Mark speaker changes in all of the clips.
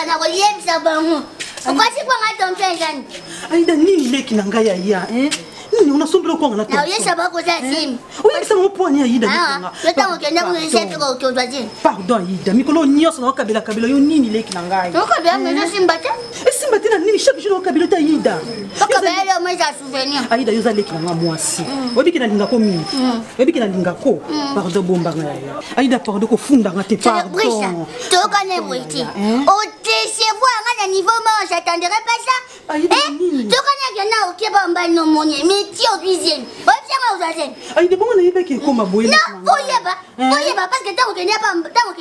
Speaker 1: bana ko yebisa bango. Okwasi kwa ngato mpenzani.
Speaker 2: Aida nini leki na ngai ya nini unasombera kwa ngana.
Speaker 1: Na uyesa bako za simu.
Speaker 2: Uyesa mopwani Aida nikanga.
Speaker 1: Leta ukenda kunisha kwa utozwa jini.
Speaker 2: Pardon Aida, mikolo nyoso na kabila yo nini leki na ngai.
Speaker 1: Okabila mwezo simbata?
Speaker 2: Simbata na nini chaque jour kabila ta Aida.
Speaker 1: Okabila leo mweza souvenir.
Speaker 2: Aida yoza leki na nga mwasi. Obi kina linga ko mini. Obi kina linga ko. Pardon bomba nga ya. Aida pardon ko funda nga te pardon.
Speaker 1: Toka ne witi. Chez-vous, à un niveau mort, j'attendrai pas ça. Tu connais qu'il y en a au Kébamba, non, mon mais tu es au cuisine.
Speaker 2: Aïe, de bon, on a qui est comme à bouillir.
Speaker 1: Non, voyez pas, parce que tant qu'on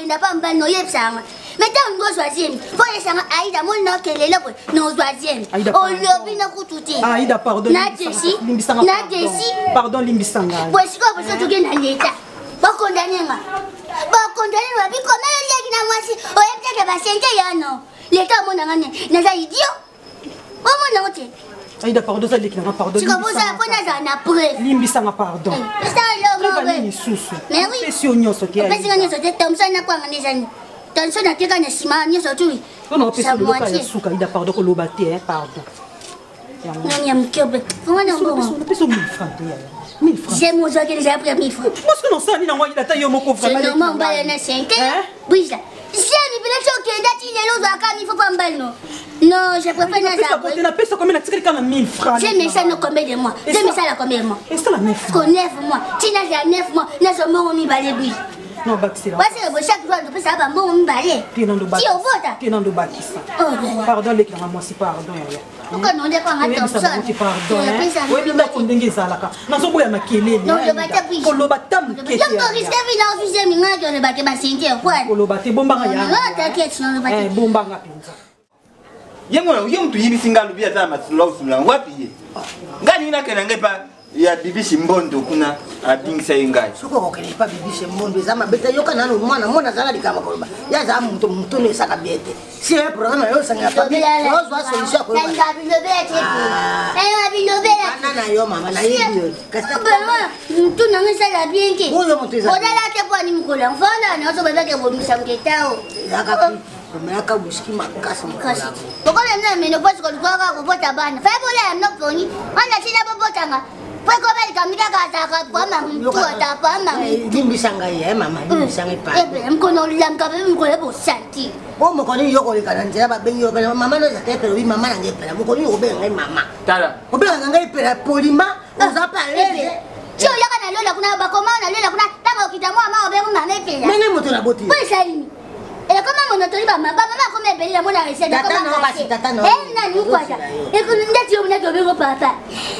Speaker 1: n'a pas un bal, non, il y a ça. Mais tant qu'on doit choisir, voyez ça, Aïda, mon nom, qu'elle est là, non, troisième. Oh, le bin a coûté.
Speaker 2: Aïda, pardon. Pardon, Limbisanga.
Speaker 1: Voici quoi, parce que tu gagnes à l'état. Pas condamné, moi. Pas condamné, moi, puis comment il y a qui n'a moi si, oh, il y a peut-être pas non. L'état, mon ami, n'est pas idiot. Oh, mon nom,
Speaker 2: Aïda, pardon, ça dit qu'il n'a pardon.
Speaker 1: Tu comprends ça, on a preuve.
Speaker 2: Limbisanga, pardon.
Speaker 1: Ça, l'homme,
Speaker 2: mais oui. C'est sur nous, ok.
Speaker 1: Parce que nous sommes Thompson, on a quoi, on est Thompson, on a quelqu'un de ciment, nous sommes tous.
Speaker 2: On a fait ça, Aïda, pardon, qu'on l'a battu, pardon.
Speaker 1: Non, il y a un cube. Comment on a
Speaker 2: fait 1000 francs. 1000 francs.
Speaker 1: J'ai mon joie que j'ai appris 1000 francs.
Speaker 2: Moi, ce que nous savons, il a taillé mon coffre.
Speaker 1: C'est normal, on va y en a 5. Oui, ça. Si elle est choquée, il faut pas me baller, non. Non, je préfère Nazareth.
Speaker 2: Tu n'as pas combien de 1000 francs.
Speaker 1: J'ai mis ça dans combien de mois. J'ai mis ça dans combien de mois.
Speaker 2: Et ça, la 9 mois.
Speaker 1: 9 mois. Tu n'as 9 mois. Nous sommes mis balai, oui.
Speaker 2: Non, c'est là.
Speaker 1: Chaque jour, tu peux savoir, bon, balai.
Speaker 2: Tu es dans le bac. Tu es dans le bac. Pardon, les clients, moi, c'est pardon.
Speaker 1: Pourquoi non, d'accord, attends, ça.
Speaker 2: Pardon. Oui, mais là, on est ça là. Non, on peut y aller.
Speaker 1: Non, le bateau, oui.
Speaker 2: On le bateau.
Speaker 1: Donc, risque de vivre dans le deuxième minute, on le bateau, c'est un quoi.
Speaker 2: On le bateau, bon, bah,
Speaker 1: t'inquiète, non, le bateau.
Speaker 2: Bon, bah,
Speaker 3: Yango yom tu yibi singa lubia za masulaw sula wapi ngani na kana ngepa ya bibi Shimbondo kuna abingisa ingai
Speaker 4: soko kokele pa bibi Shimbondo za mabeta yoka nano mwana mwana zala likama kolba ya za mtu ne saka biete si le problème yo sanga pa bibi yo zo solution ko
Speaker 1: nanga bilobete eh bilobete
Speaker 4: nana yo mama na yibi kasta
Speaker 1: mtu nanga sala bienke
Speaker 4: oyo mtu za
Speaker 1: odala te kwa ni mkola mfana na so bebeke bomisa mketao
Speaker 4: yaka Amerika buski makasi
Speaker 1: makasi. Pokole mna meno posi kwa kwa kupota bana. Fa bole mna poni. Ana china popota nga. Pwe ko beli kamika ka kwa mama kwa pa mama.
Speaker 4: Limbisanga ye mama limbisanga pa.
Speaker 1: Ebe mkono lamka be mkono bo santi.
Speaker 4: Bo mokoni yoko likana njera ba bengi yo kana mama no za tepelo bi mama na ngepela mokoni yo be ngai mama.
Speaker 3: Tala.
Speaker 4: Obela ngai pela polima oza pa lele.
Speaker 1: Sio yaka na lola kuna bakoma na lola kuna tanga ukitamwa mama obe mama ngepela.
Speaker 4: Mene moto na boti.
Speaker 1: Pwe saini. Et comment on a tenu maman comme elle paye la monnaie à essayer de comment elle n'a ni quoi ça et que nous n'étions pas de vivre papa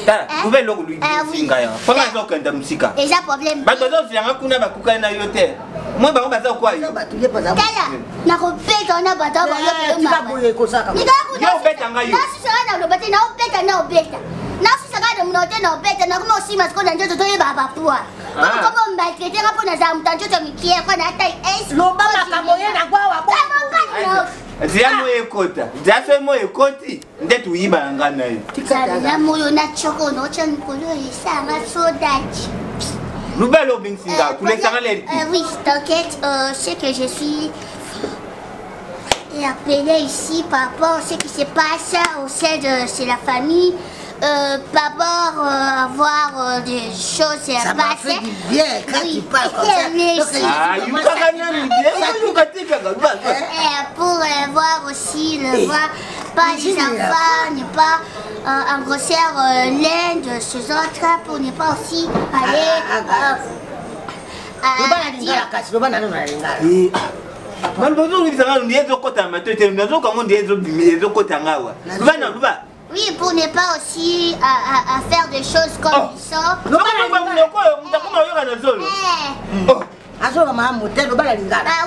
Speaker 3: tala pouvez le lui singa ya fanga zo kanda musika
Speaker 1: déjà problème
Speaker 3: ba dozo fianga kuna ba kuka na yote moi ba baza kwa yo
Speaker 4: ba tuye pa za
Speaker 1: kaya na ko peta na bata ba yo
Speaker 4: ba boye ko saka
Speaker 1: ni ka ku
Speaker 3: yo peta ngayo
Speaker 1: na sisa na lo bata na peta na obeta na sisa ka de mnote na obeta na kuma osima ko na njoto to ye baba pua como mba ke te ka pona za mtanjo to mikie kwa na tai es
Speaker 4: lo baba kamoye na kwa wa
Speaker 3: Ziamo ekota. Zaso mo ekoti. Ndetu yiba ngana yo.
Speaker 1: Tikala moyo na choko no chan kolo isanga sodachi.
Speaker 3: Nouvelle obing singa. Kule sanga le.
Speaker 1: Oui, t'inquiète, c'est que je suis appelée ici par rapport à ce qui se passe au sein de chez la famille. Par rapport à voir des choses
Speaker 4: ça m'a fait du bien quand tu parles comme ça.
Speaker 3: Ah, il pas gagné
Speaker 1: pour voir aussi le voir pas les enfants, ne pas engrosser l'un de ces autres pour ne pas aussi aller oui, pour ne pas aussi à faire des choses comme ils sont. Ah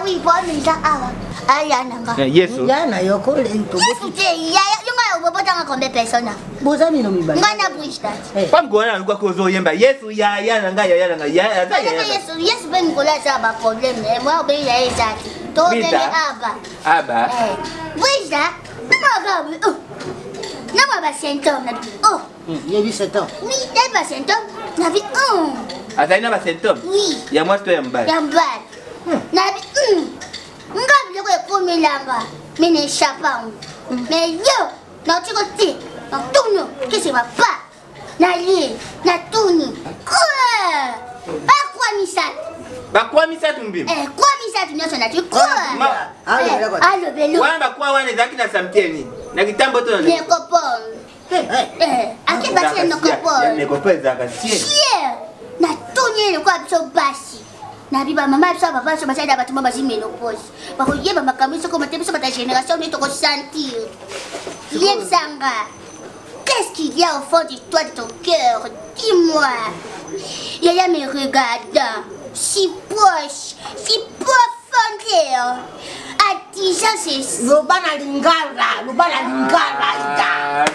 Speaker 1: oui, bon, mais là,
Speaker 3: yes.
Speaker 4: Yana yoko le nto.
Speaker 1: Combien de personnes?
Speaker 4: Bozami no mibali.
Speaker 1: Ngana bwista.
Speaker 3: Pas ngona ngwa ko zo yemba. Yesu ya nanga ya nanga ya.
Speaker 1: Yesu ben ngola ça ba problème. Moi ben ya ezaki. To ben aba.
Speaker 3: Aba.
Speaker 1: Bwista. Non, non, pas symptôme. Oh.
Speaker 4: Il y a 7 ans.
Speaker 1: Oui, il y a pas symptôme. On a vu un.
Speaker 3: Ah, ça n'a pas symptôme.
Speaker 1: Oui.
Speaker 3: Il y a moi, je te yamba.
Speaker 1: Yamba. On a vu un. Ngabi ko ekomilanga. Mine chapang. Mais yo, na tiko ti. Na tunyo, kesi wa pa. Na li, na tuni. Quoi? Bakwa misat.
Speaker 3: Bakwa misat mbim.
Speaker 1: Kwa misat nyoso na tiko. Alo belu.
Speaker 3: Wana bakwa wana zaki na samteni. Na kitambo to na.
Speaker 1: Ne kopon. Ake basi no kopon.
Speaker 3: Ya ne kopon zaka sie.
Speaker 1: Na tuni ne kwa biso basi. Na biba mama biso papa biso basada batu mama menopause. Bako yeba makamiso ko matebiso bata génération ni to ko sentir. Yebsanga. Qu'est-ce qu'il y a au fond de toi, de ton cœur? Dis-moi. Yaya me regarde. Si proche, si profondeur. À 10 ans, c'est...
Speaker 4: Lubana lingara.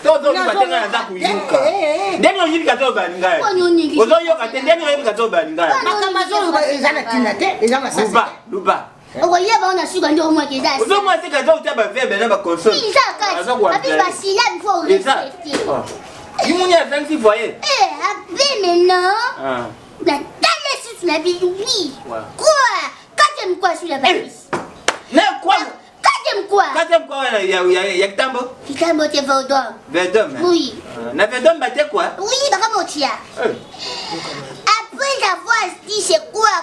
Speaker 3: Toto lubatenga na kuyuka. Ndeni oyibika to balingara. Ozo yoka tendeni oyibika to balingara.
Speaker 4: Makamazo ezana tinda te, ezana sasa.
Speaker 3: Luba.
Speaker 1: Oyeba on a su gandi au moins que ça.
Speaker 3: Ozo moi c'est que to utaba verbe na ba console.
Speaker 1: Il ça quand. Abi basila il faut respecter.
Speaker 3: Yimuni a 26 voyez.
Speaker 1: Abi maintenant. La telle sur la vie oui. Quoi? Quatrième quoi sur la balise?
Speaker 3: Na quoi?
Speaker 1: Quatrième quoi?
Speaker 3: Quatrième quoi ya kitambo?
Speaker 1: Kitambo te Verdun.
Speaker 3: Verdun.
Speaker 1: Oui.
Speaker 3: Na Verdun bate quoi?
Speaker 1: Oui, bakamotia. Après avoir dit c'est quoi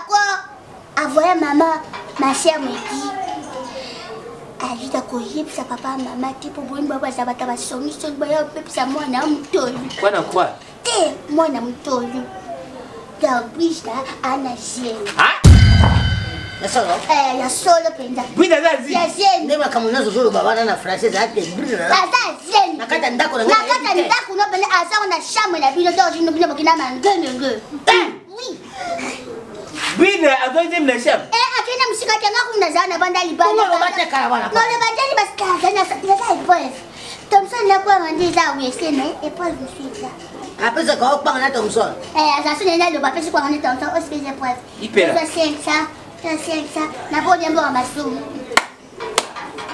Speaker 1: avoir maman, ma chère me dit Alida koyeb sa papa maman te pour boire baba za bata ba songi songi ba ya pepsa mwana mtolu.
Speaker 3: Quoi na quoi?
Speaker 1: Te mwana mtolu. Da bista ana zen.
Speaker 3: Ah?
Speaker 4: Ya solo.
Speaker 1: Ya solo penda.
Speaker 3: Bida za zi.
Speaker 1: Ya zen.
Speaker 4: Ndema kama unazo zolo baba na français ate brilla.
Speaker 1: Za zen.
Speaker 4: Nakata ndako
Speaker 1: no bele asa na chambre na bilo do jino bilo kina mangenge. Oui.
Speaker 3: Bida azoize mnasham.
Speaker 1: Akina mshika tena kuna zana banda libanda.
Speaker 4: Ngo bate karawana.
Speaker 1: No le bandani basta na sa épreuve. Thompson na kwa mandi za wesene épreuve je suis là.
Speaker 4: Après ça quand on parle à Thompson.
Speaker 1: Ça sonne là le papier c'est quoi on est Thompson au spécial épreuve.
Speaker 3: Hyper.
Speaker 1: Ça na bo dembo amasu.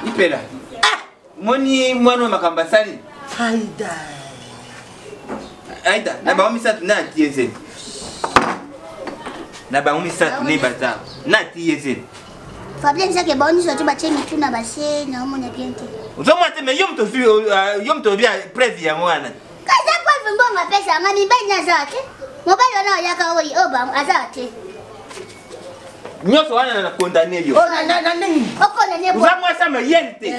Speaker 3: Hyper. Moni mwana makambasani. Aida, na ba omisatu na tieze. Na ba omisatu ne bata. Na tieze.
Speaker 1: Fabien ça que bon nous sorti ba chemi tuna ba se na mo na biente.
Speaker 3: Uzomo ate me yom to via prezi ya mwana.
Speaker 1: Kaza kwa vimbo ngapesa ngani banya zake. Mobile wana yaka oi obam azate.
Speaker 3: Nyoso wana na condamner yo.
Speaker 4: Na nini?
Speaker 1: Oko na nebo.
Speaker 3: Uzomo asama yente.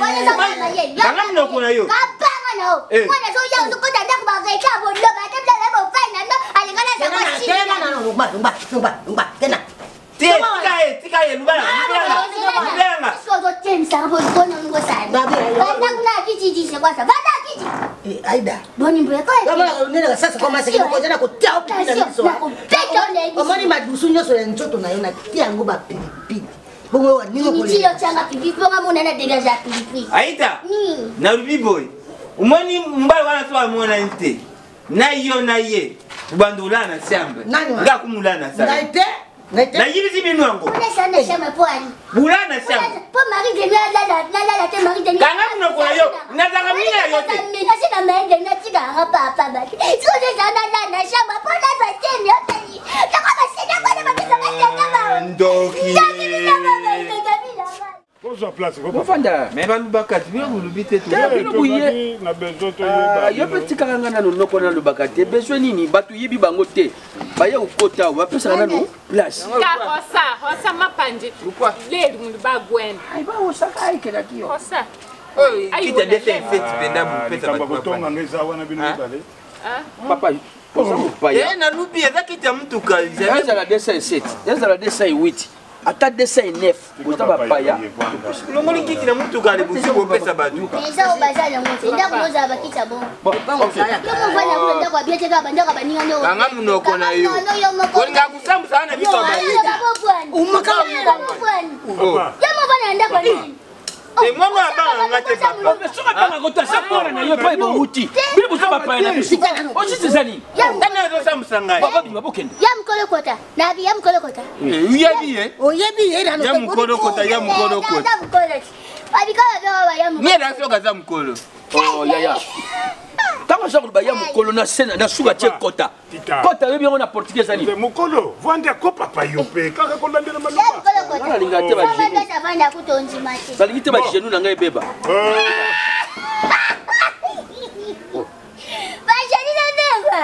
Speaker 3: Kanga mno kuna yo.
Speaker 1: Kapanga no. Mwana so ya uko tanda kwa gaita bo lo ba tebla lebo fine no alingana za kwa chini.
Speaker 4: Lumba, tena.
Speaker 3: Tika lubala. Lubala.
Speaker 1: Siko tensa bo kono ngo sana. Bana kuna kiti se kwa sa. Bana kiti.
Speaker 4: Aida.
Speaker 1: Boni mbeko.
Speaker 4: Kama unena sasa kwa masiki kwa jana kutia upita niso. Omoni madusu nyoso ya nchoto na yona tia nguba pilipili. Bongo wa ningo kule.
Speaker 1: Nitio changa pilipili bonga muna na degaza pilipili.
Speaker 3: Aita. Na rubi boy. Umoni mbali wana so amona nte. Na yo na ye. Ubandulana shamba. Nga kumulana sana.
Speaker 4: Naite.
Speaker 3: Na yibi zibi nwango.
Speaker 1: Kuna sana shamba pwani.
Speaker 3: Bulana shamba.
Speaker 1: Po mari de la te mari de.
Speaker 3: Kanga mno kwa yo. Nataka mimi yote.
Speaker 1: Mina sina maende na tika hapa baki. Sio sana na shamba po na bateni yote. Takama sina kwa na matisa kama.
Speaker 3: Ndoki.
Speaker 5: Bonjour place.
Speaker 6: Mofanda.
Speaker 3: Mais balubakati bino bulubite tu.
Speaker 6: Bino buye.
Speaker 5: Na besoin to yeba.
Speaker 6: Yo petit kanga na no kona lubakati. Besoin nini batu yibi bango te. Baya ukota wa pesa na no place.
Speaker 7: Hosa mapanje.
Speaker 3: Pourquoi?
Speaker 7: Leli mundu bagwena.
Speaker 6: Ai ba osaka ai kena kio.
Speaker 7: Hosa.
Speaker 3: Kita dete fete penda bu pesa
Speaker 5: Kamba
Speaker 3: batu.
Speaker 5: kotonga ngeza wana bino bale.
Speaker 6: Papa. Paya.
Speaker 3: Na lubi ezakita mtu kazi.
Speaker 6: Yaza la 207. Yaza la 208. Ata 209. Kutaba paya.
Speaker 3: Longoli kiki na mtu kale busiku pesa batu.
Speaker 1: Eza obazala ngote. Ndako noza bakita bon. Yomo vana kuna ndako abiete ka bandaka baninga ndo.
Speaker 3: Kanga mno kona yo. Kolinga kusambu sana biso bale.
Speaker 1: Umaka yomo vana ndako nini?
Speaker 3: Mwana abanga ngate papa.
Speaker 6: Soka panga kota sapora na yo pa ibuti. Bili busaba pa na biso. Osi zani.
Speaker 3: Ndana zo samsanga.
Speaker 6: Baba bi mabokenda.
Speaker 1: Ya mkolo kota. Na bi ya mkolo kota.
Speaker 3: Uyebi
Speaker 4: Oyebi era no.
Speaker 3: Ya mkolo kota.
Speaker 1: Ya mkolo. Abikala bya ba ya mu.
Speaker 3: Mie na soka za mkolo.
Speaker 6: Oh yaya. Kama ça ba ya mukolo na sena na suka che kota. Kota yebi on a portugais ani.
Speaker 5: Nze mukolo, vande ko papa yope. Kaka ko landela maluka.
Speaker 6: Wala linga te ba
Speaker 1: Baba
Speaker 6: jenu.
Speaker 1: ta vanda kutonzi mate.
Speaker 6: Balingi te ba jenu na ngai beba.
Speaker 1: Ba jeni na beba.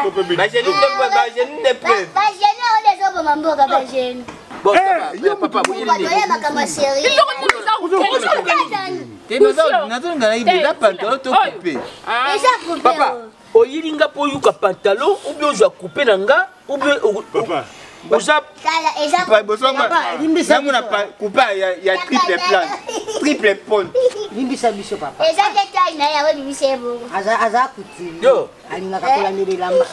Speaker 3: Ba jeni de preuve.
Speaker 1: Ba jeni on les obo mamboka ba jeni.
Speaker 6: Bon ça va. Papa
Speaker 1: Ba doya makama seri.
Speaker 3: Nazo ngana ibi la pantalon to coupé.
Speaker 1: Eza coupé.
Speaker 6: Papa, oyilinga po yuka pantalon ou bien ozwa couper nanga ou bien
Speaker 5: Papa.
Speaker 6: oza
Speaker 1: Kala eza
Speaker 3: Pas besoin de na couper ya triple plan. Triple pont.
Speaker 4: limbisa biso papa
Speaker 1: eza te tai na yawe bibisebo.
Speaker 4: aza kuti
Speaker 6: yo
Speaker 4: alingaka kolandelela lamba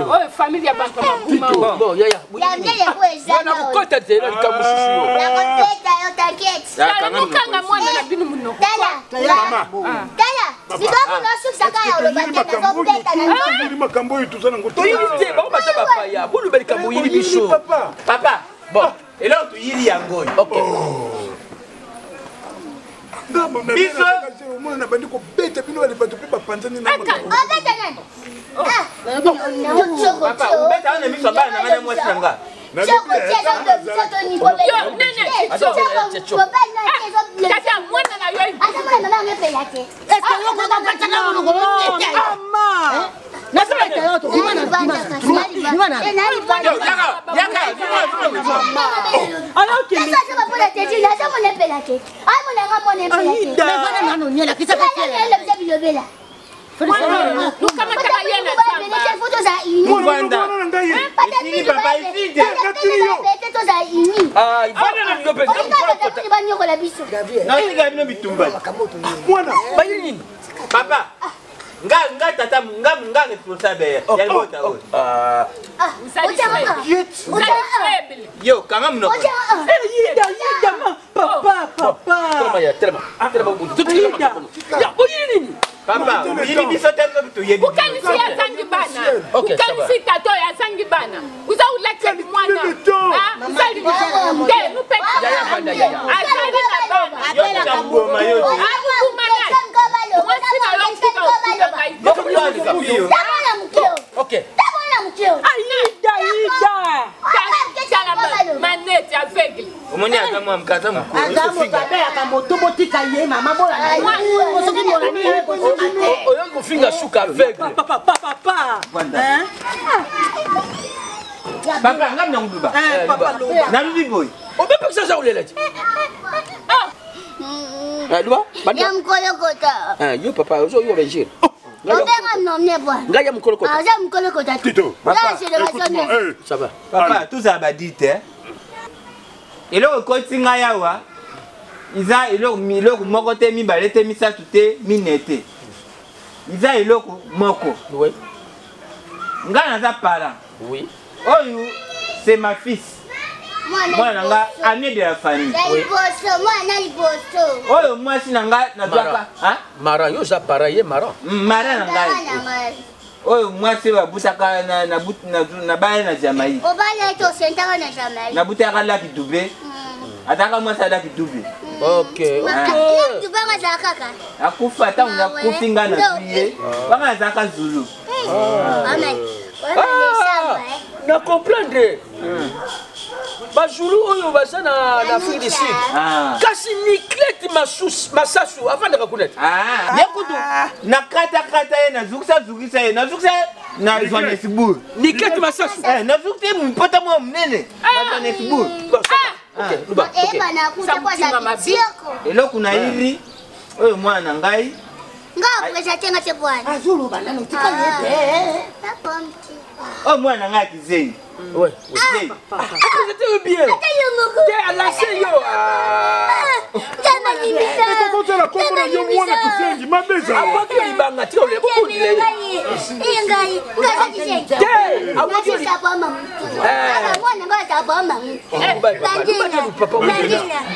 Speaker 7: Oh, famille ya bantu mabuma.
Speaker 6: bon yaya
Speaker 1: Ya mbele ko eza.
Speaker 6: wana kokota te na likambo susu yo
Speaker 1: Na koteta yo t'inquiète.
Speaker 7: Tala mukanga mwana na binu muno.
Speaker 1: Tala.
Speaker 5: Mama.
Speaker 1: Tala. Bidoko no sukisa kaya olobate na zopeta na nzombe.
Speaker 5: Ndiri makambo yitu sana ngoto.
Speaker 6: toyini te bango baza bapaya boluba likambo oyini biso
Speaker 5: Papa.
Speaker 3: Papa,
Speaker 6: bon
Speaker 3: eloko tuyili yango.
Speaker 6: ok
Speaker 5: Biso. Mwana na bandi ko beta bino bali bato pe bapanzani na makambo.
Speaker 1: Obeta nani? Ah. Choko
Speaker 3: Papa,
Speaker 1: choko.
Speaker 3: ubeta wana miso bana na mwasi nanga.
Speaker 1: Choko choko choko ni ko beta.
Speaker 7: Yo, nene,
Speaker 1: Choko bana chezo ble.
Speaker 7: Tata mwana na yo.
Speaker 1: Asa mwana mama ngepela te.
Speaker 4: eske yoko kapata na mono ko
Speaker 2: Ama.
Speaker 4: nasema itayo to dimana dimana
Speaker 3: Yo, yaka,
Speaker 2: Alors que
Speaker 1: Asa chama pona teji na asa mwana ngepela te. Ai mwana ngapona ngepela te.
Speaker 2: Aïda.
Speaker 4: bana nano nyela kisa
Speaker 1: Kala
Speaker 4: kala
Speaker 1: ngelo bilobela.
Speaker 7: Lukama kaka yena
Speaker 1: Bele
Speaker 7: sama.
Speaker 1: foto za ini.
Speaker 3: Muvanda.
Speaker 1: Isini
Speaker 3: papa, isini te.
Speaker 1: Pete to za ini.
Speaker 6: ah ivana na nyope
Speaker 1: Olinga banyokola biso.
Speaker 3: Nasinga bino bitumba.
Speaker 5: Mwana.
Speaker 6: bayini
Speaker 3: Papa, nga tata nga responsable ya bota o.
Speaker 6: ah
Speaker 7: Faible.
Speaker 3: Yo, kanga muno.
Speaker 2: Aïda, papa.
Speaker 6: telema butu tout ya oyini
Speaker 3: Papa, yini biso tembe tuyebi.
Speaker 7: Ukanisi ya zangi bana.
Speaker 6: Ok, ça va.
Speaker 7: Ukanisi tato ya zangi bana. Uza uleke mwana. Ah, usali mwana. Nupe.
Speaker 6: yaya banda yaya
Speaker 7: Asali na bana.
Speaker 3: Yo ngoma yo.
Speaker 6: ok
Speaker 7: Manette aveugle.
Speaker 3: Omoni akamwa mkaza mkuu.
Speaker 4: azamu tabea moto botika ye mama bola soki mola ni ye ko
Speaker 6: oyo kofinga suka aveugle
Speaker 2: Papa. Hein?
Speaker 3: Papa, nga mna nguduba.
Speaker 2: Papa Loba.
Speaker 3: Na lubi boy.
Speaker 6: obepekisa za ulela ti luba
Speaker 1: Ya mkolokota.
Speaker 6: yo papa ozo yo benjir
Speaker 1: Obenga nomne bwana.
Speaker 6: ngai ya mukolokota
Speaker 1: Aza mkolokota.
Speaker 5: Tito.
Speaker 1: Papa, écoute-moi.
Speaker 6: ça va
Speaker 3: Papa, tout ça va dire te. Eloko kotinga yawa. Iza eloko moko te mibale te misatu te minete. Iza eloko moko.
Speaker 6: oui
Speaker 3: Nga naza parent.
Speaker 6: oui
Speaker 3: Oyo c'est ma fils. Moi nanga année de la famille. Oyo mwasi nanga nazwaka, hein?
Speaker 6: mara yo za para ye mara
Speaker 3: Mara nanga. Oyo mwasi babutaka na bale na Jamaïque. Na butaka la kidube. Ataka mwasi ala kidube.
Speaker 6: ok
Speaker 3: Akufa ta una kufinga na tuye. Banga zaka Zulu.
Speaker 6: na comprendre bazulu oyo baza na afrique du sud kasi niklete masasu afandaka kunete
Speaker 3: Nekutu na kata ye na zukisa ye na Johannesburg.
Speaker 6: niklete masasu
Speaker 3: Na zukisa mpota mwa mnene na Johannesburg.
Speaker 6: ok luba ok
Speaker 3: Eloko na iri oyo mwana ngai
Speaker 4: azulu bana no tika ye
Speaker 3: oyo mwana ngai kizengi.
Speaker 6: ouais c'était bien te alase yo
Speaker 5: Kotela kombo na yo mwana kisengi mabeza.
Speaker 6: abwaki yo libanga ti ole bokundile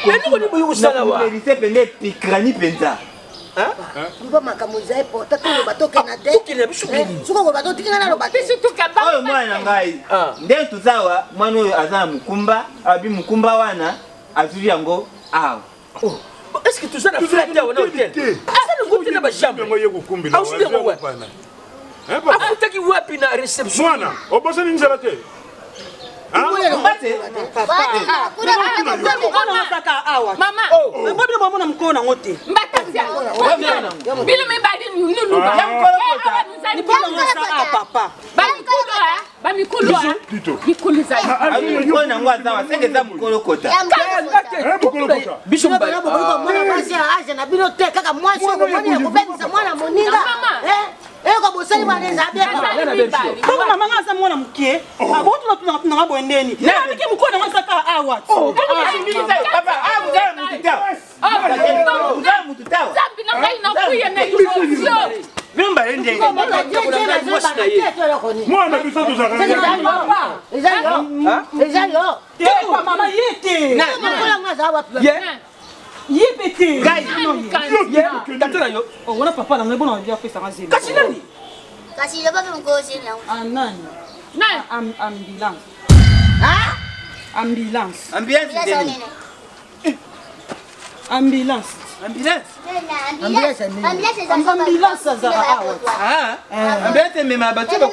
Speaker 6: enoko ni boyi kosala wa
Speaker 3: Nakumelise pende pikrani penza.
Speaker 4: mbo makambo za epota to batoke na te
Speaker 6: tukile bisukili
Speaker 4: suko ko bato tikanga na lobate
Speaker 3: Oyo mwana ngai nde tuzawa mwana oyo aza na mukumba abi mukumba wana azuli yango awa.
Speaker 6: est-ce que tu as la fête au hôtel? Ça ne goûte pas chambre. Ah, je suis moi. Afuta ki wapi na reception.
Speaker 5: Mwana, obosa ni nzala te.
Speaker 6: Mama.
Speaker 2: Mbabila mwamuna mkona ngote.
Speaker 7: Mbatasia. Bila mbadi nuluba.
Speaker 2: Ni papa.
Speaker 7: Bamikulo. Bikuluza.
Speaker 3: Mwana ngwaza wa senge za mkolokota.
Speaker 6: Bisho
Speaker 4: mbaya. Mwana basi aje na bino te kaka mwasi ko mwana kubengisa mwana moninga. Eko bosali mwaneza abia.
Speaker 2: Baba mama ngasa mwana mkie. Abotu na ngabo endeni. Na biki mkona ngasa ka awa.
Speaker 3: Papa, mzee mtitawa. Mzee mtitawa.
Speaker 7: Zambi na ngai na kuya na hiyo.
Speaker 3: Mimba ende.
Speaker 5: Mwana biso tuzaka.
Speaker 4: Ezayo.
Speaker 2: Kwa mama yete.
Speaker 3: Na
Speaker 4: Mwana ngasa wapi?
Speaker 2: Yepete.
Speaker 6: Tatana yo.
Speaker 2: Oh, wana papa na ngebo na ndia pesa ngazeli.
Speaker 6: Kasi nani?
Speaker 1: Kasi le baba mkosi na.
Speaker 2: Nani?
Speaker 7: Nani?
Speaker 2: Ambulance. Ambulance.
Speaker 3: Ambiance ndeni.
Speaker 2: Ambulance.
Speaker 3: Ambulance.
Speaker 2: Ambulance za awa.
Speaker 3: Ambulance mema bato.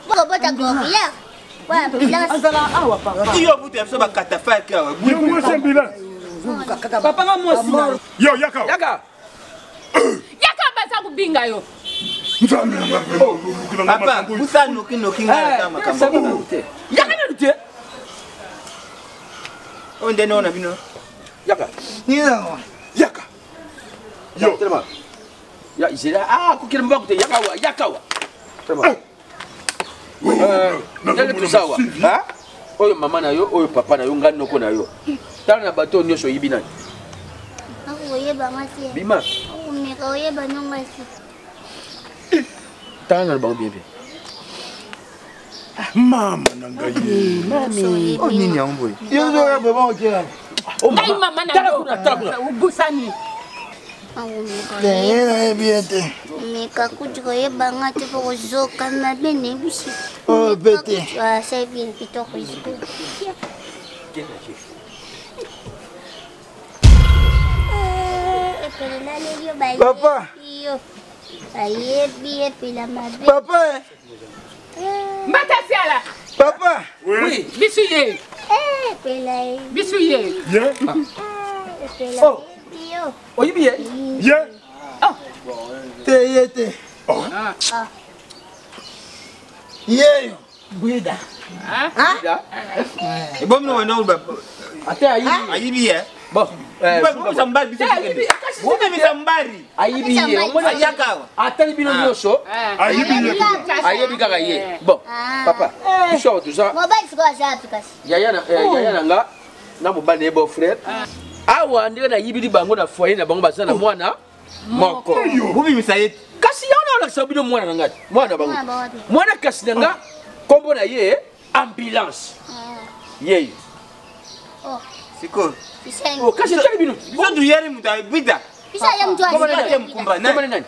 Speaker 1: Boko bota gobia. Wa ambulance.
Speaker 2: Azala awa papa.
Speaker 3: Iyo butu apso bakata fake awa.
Speaker 5: Butu sembila.
Speaker 2: Papa nga mosi na.
Speaker 5: Yo yaka.
Speaker 6: Yaka.
Speaker 7: Yaka basa kubinga yo.
Speaker 3: Papa, busa noki ngala kama kama.
Speaker 6: Yaka na lute.
Speaker 3: Onde no na bino.
Speaker 6: Yaka.
Speaker 5: Yaka. Yo.
Speaker 6: Tellement. Ya izira kukira mbako te yaka wa. Tellement. Nale tusawa. Ha? Oyo mama na yo, oyo papa na yo ngani noko na yo. Tala na bato nyosho yibi nani?
Speaker 1: Ako yeba mati.
Speaker 6: Bima.
Speaker 1: Umeka yeba nyongasi.
Speaker 6: Tala na bango bien bien.
Speaker 5: Mama nangaye.
Speaker 1: Mami.
Speaker 3: Oh nini ya mbwe.
Speaker 5: Yo zo ya baba okela.
Speaker 6: Oh
Speaker 7: Ngai mama na yo.
Speaker 6: Tala.
Speaker 7: Ubusani.
Speaker 1: Umeka kuchiko yeba ngati poko zoka na bene bishi.
Speaker 5: Oh bete.
Speaker 1: Sa bien pitoko isko.
Speaker 5: Papa. Papa.
Speaker 7: Mbatasia.
Speaker 5: Papa.
Speaker 6: Oui.
Speaker 7: Bisuye. Bisuye.
Speaker 5: Yeah.
Speaker 6: Oh. Oyibi ye.
Speaker 5: Yeah.
Speaker 4: Te. Yeyo.
Speaker 2: Buida.
Speaker 3: Ebo mno wendo ba.
Speaker 6: Ate
Speaker 3: Ayibi ye.
Speaker 6: Bon.
Speaker 3: Ba sambari biso. Wona misambari.
Speaker 6: Ayibi ye. Omona
Speaker 3: Ayakawa.
Speaker 6: atali bino nyosho. Ayebi kaka ye. Bon. Papa. Bisho tuza.
Speaker 1: Mobile siko ajapi kasi.
Speaker 6: Yaya na nga na mobane ebo frère. Awa ndenge na yibili bango na foyer na bango basana mwana moko.
Speaker 3: Bubi misayeti.
Speaker 6: Kasi yaona la sabino mwana na ngati. Mwana bango. Mwana kasi na nga kombo na ye ambulance. Ye.
Speaker 1: Oh.
Speaker 3: Siko.
Speaker 1: Bisengi.
Speaker 6: Oh kasi tali bino.
Speaker 3: Biso du yeri muta bida.
Speaker 1: Bisa ya mtu
Speaker 3: Kama na
Speaker 1: asi.
Speaker 3: tem kumba na.
Speaker 6: Kombo nani?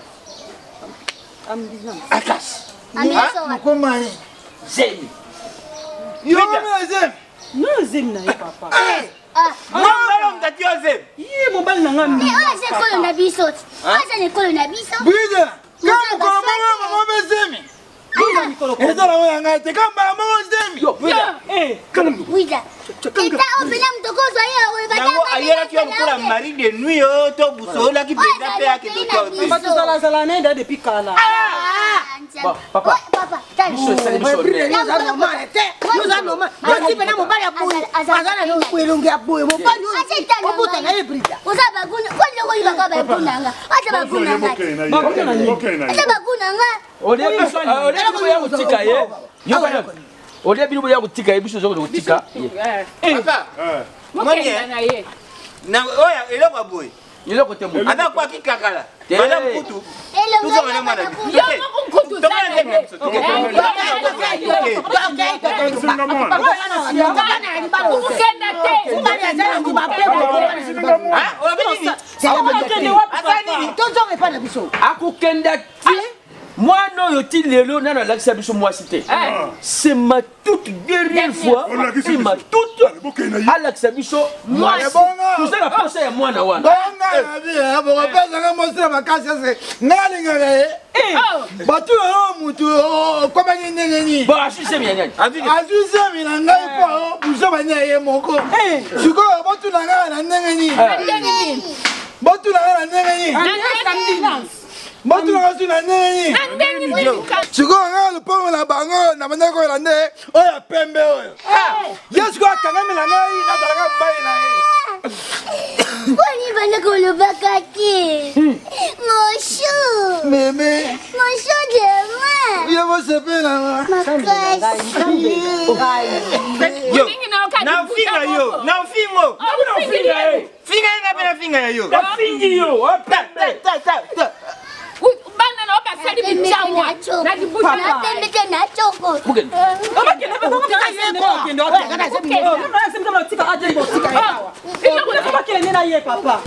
Speaker 2: Ambulance.
Speaker 6: Akas.
Speaker 1: Ambulance wa.
Speaker 4: Komani.
Speaker 6: Zemi.
Speaker 3: Yo
Speaker 4: Zem.
Speaker 2: No zim na ye papa.
Speaker 3: Mama mtati yoze.
Speaker 2: Ye mobile na ngami.
Speaker 1: Asa kolo na biso. Asa ne kolo na biso.
Speaker 4: Bida. Kama kwa mama bezemi.
Speaker 2: Buida mikolo.
Speaker 4: Ezala oyanga te kamba mama zemi.
Speaker 6: Yo, bida.
Speaker 1: Wida. Eta opena mtokozo yeye wewe
Speaker 3: Nango ayera kiyo mkula mari de nuit yo to busola ki benda pe yake to to.
Speaker 2: Papa tuzala nenda depuis kala.
Speaker 6: Papa.
Speaker 1: Papa. Tani.
Speaker 6: Bisho sali bisho.
Speaker 4: Yoza normal te. Yoza normal. Basi pena mobali abuye. Azana no kwelungi abuye. Mobali. Obuta na ebrida.
Speaker 1: Uzaba guna. Kwani ngo yiba kwa bakunanga. Ata bakunanga. Ata bakunanga.
Speaker 6: Olia biso ya kutika ye. Yo bana. Olia biso ya kutika ye biso zo kutika.
Speaker 3: Papa.
Speaker 7: Mokenda na ye.
Speaker 3: Na oya eloko boy.
Speaker 6: Ile kote mu.
Speaker 3: Ada kwa kikakala. Bana mkutu.
Speaker 1: Ele
Speaker 3: Tuzo mwana mwana.
Speaker 7: Yo mkunkutu sana. Ukenda te.
Speaker 3: Ah, ola bini.
Speaker 4: Tozo repana biso.
Speaker 6: Akukenda ti Moi, non, yo ti lelo na la laxia biso moi cité. C'est ma toute dernière fois. C'est ma toute. À laxia biso moi. Tout ça la pensée à moi na wana.
Speaker 5: Bonga vie, bon pas ça mostrer ma casse c'est. Ngalinga batu yo mutu koma ngeni.
Speaker 6: Bon, je sais bien.
Speaker 5: Azuze mina ngai ko buzo banya ye moko. Siko batu na ngai na ngeni. Batu na ngai na ngeni. Batu na ngai na ngeni. Siko ngai le pomo na bango na banda ko la nde oya pembe oyo. Yesu ko kangame na ngai na talaga mbai na ye.
Speaker 1: Kwani bana ko lo bakaki. Moshu.
Speaker 5: Meme.
Speaker 1: Moshu dema.
Speaker 5: Yo vou se pena.
Speaker 3: Yo, na finga yo, na fingo.
Speaker 6: Na finga
Speaker 3: Finga na pena finga yo.
Speaker 6: Na fingi yo.
Speaker 7: Bana na oba sali bichawa. Na dibuta
Speaker 1: na pembe tena choko.
Speaker 6: Bugen.
Speaker 2: Papa.